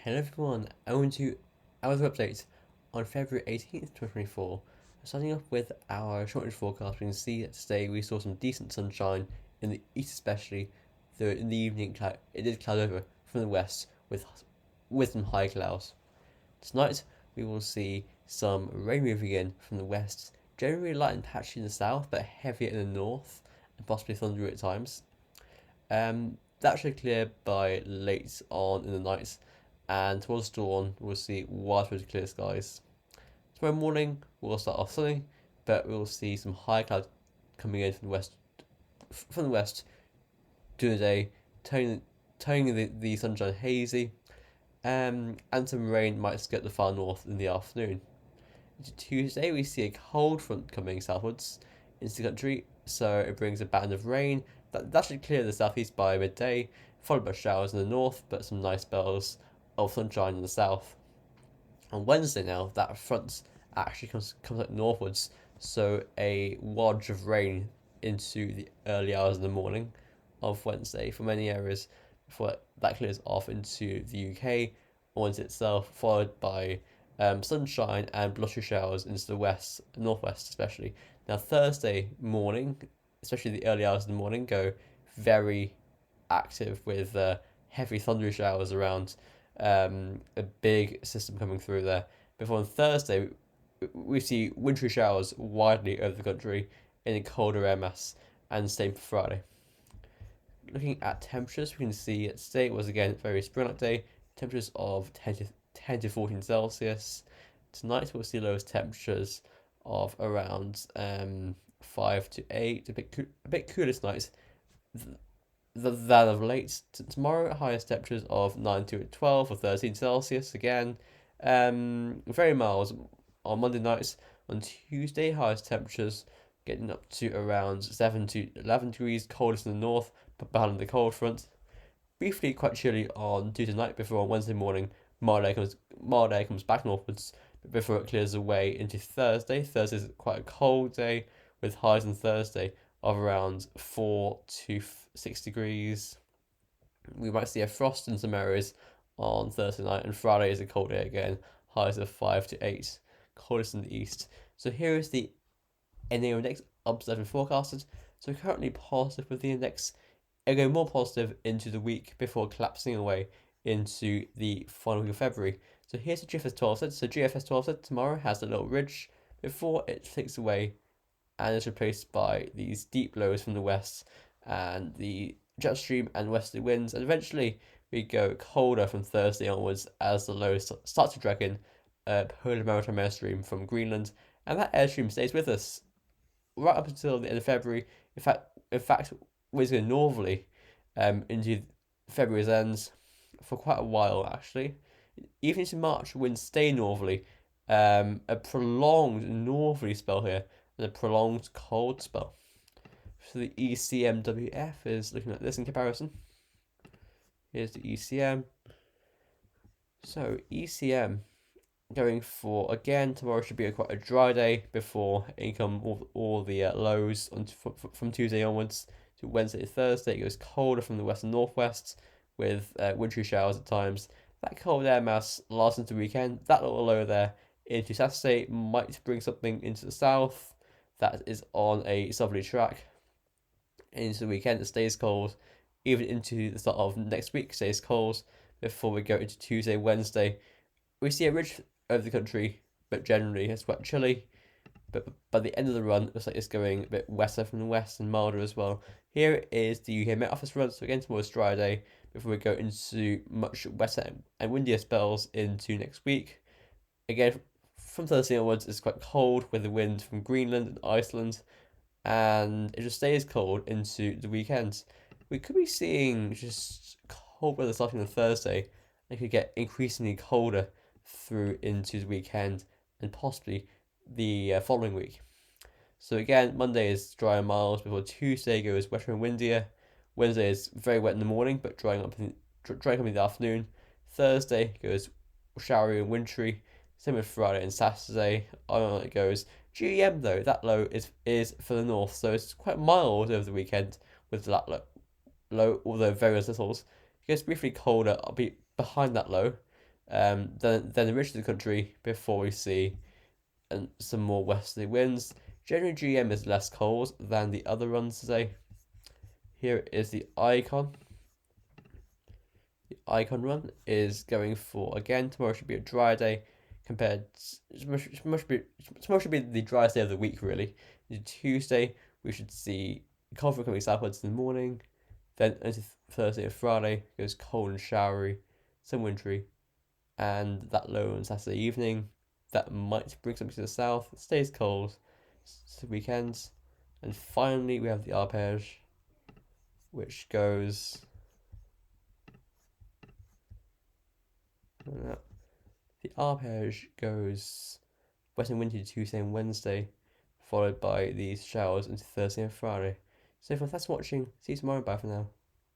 Hello everyone, I want to our update on February 18th, 2024. Starting off with our short-range forecast, we can see that today we saw some decent sunshine in the east especially, though in the evening it did cloud over from the west with some high clouds. Tonight we will see some rain moving in from the west, generally light and patchy in the south, but heavier in the north, and possibly thundery at times. That should clear by late on in the night, and towards dawn we'll see widespread clear skies. Tomorrow morning we'll start off sunny, but we'll see some high clouds coming in from the west during the day, turning the sunshine hazy, and some rain might skirt the far north in the afternoon. Into Tuesday we see a cold front coming southwards into the country, so it brings a band of rain that should clear the southeast by midday, followed by showers in the north, but some nice spells of sunshine in the south. On Wednesday now, that front actually comes up northwards, so a wodge of rain into the early hours of the morning of Wednesday for many areas before that clears off into the UK or into itself, followed by sunshine and blustery showers into the west, northwest especially. Now Thursday morning, especially the early hours of the morning, go very active with heavy thundery showers around, a big system coming through there. Before on Thursday, we see wintry showers widely over the country in a colder air mass, and same for Friday. Looking at temperatures, we can see that today was again a very spring-like day, temperatures of 10 to 14 Celsius. Tonight we'll see lowest temperatures of around 5 to 8, a bit cooler tonight than of late. Tomorrow, highest temperatures of 9 to 12 or 13 Celsius again. Very mild on Monday nights. On Tuesday, highest temperatures getting up to around 7 to 11 degrees, coldest in the north, but behind the cold front. Briefly quite chilly on Tuesday night before on Wednesday morning, mild air comes back northwards before it clears away into Thursday. Thursday's quite a cold day with highs on Thursday of around 4 to 6 degrees. We might see a frost in some areas on Thursday night, and Friday is a cold day again, highs of 5 to 8, coldest in the east. So here is the NA index observed and forecasted. So currently positive with the index. It'll go more positive into the week before collapsing away into the final week of February. So here's the GFS 12 set. So GFS 12 set tomorrow has a little ridge before it flicks away and is replaced by these deep lows from the west and the jet stream and westerly winds. And eventually we go colder from Thursday onwards as the lows start to drag in polar maritime airstream from Greenland, and that airstream stays with us right up until the end of February. In fact, we're going northerly into February's ends for quite a while actually. Even into March, winds stay northerly. A prolonged northerly spell here and a prolonged cold spell. So the ECMWF is looking like this in comparison. Here's the ECM. So ECM going for, again, tomorrow should be quite a dry day before income all the lows from Tuesday onwards to Wednesday to Thursday. It goes colder from the west and northwest with wintry showers at times. That cold air mass lasts into the weekend. That little low there into Saturday might bring something into the south that is on a southerly track. Into the weekend, it stays cold. Even into the start of next week, stays cold before we go into Tuesday, Wednesday. We see a ridge over the country, but generally it's quite chilly. But by the end of the run, it looks like it's going a bit wetter from the west and milder as well. Here is the UK Met Office run. So again, tomorrow's dry day before we go into much wetter and windier spells into next week. Again, from Thursday onwards, it's quite cold with the wind from Greenland and Iceland, and it just stays cold into the weekend. We could be seeing just cold weather starting on Thursday. It could get increasingly colder through into the weekend and possibly the following week. So again, Monday is dry and mild before Tuesday goes wetter and windier. Wednesday is very wet in the morning but drying up in the afternoon. Thursday goes showery and wintry. Same with Friday and Saturday. On it goes. GEM though, that low is for the north, so it's quite mild over the weekend with that low, although very littles. It gets briefly colder. I'll be behind that low, Then the rest of the country before we see some more westerly winds. Generally, GM is less cold than the other runs today. Here is the icon. The icon run is going for, again, tomorrow should be a dry day compared. Tomorrow should be the driest day of the week, really. Tuesday, we should see cold front coming southwards in the morning. Then into Thursday and Friday goes cold and showery, some wintry, and that low on Saturday evening. That might bring something to the south. It stays cold. It's the weekends. And finally, we have the arpege, which goes. The arpege goes wet and windy Tuesday and Wednesday, followed by these showers into Thursday and Friday. So, thanks for watching. See you tomorrow. Bye for now.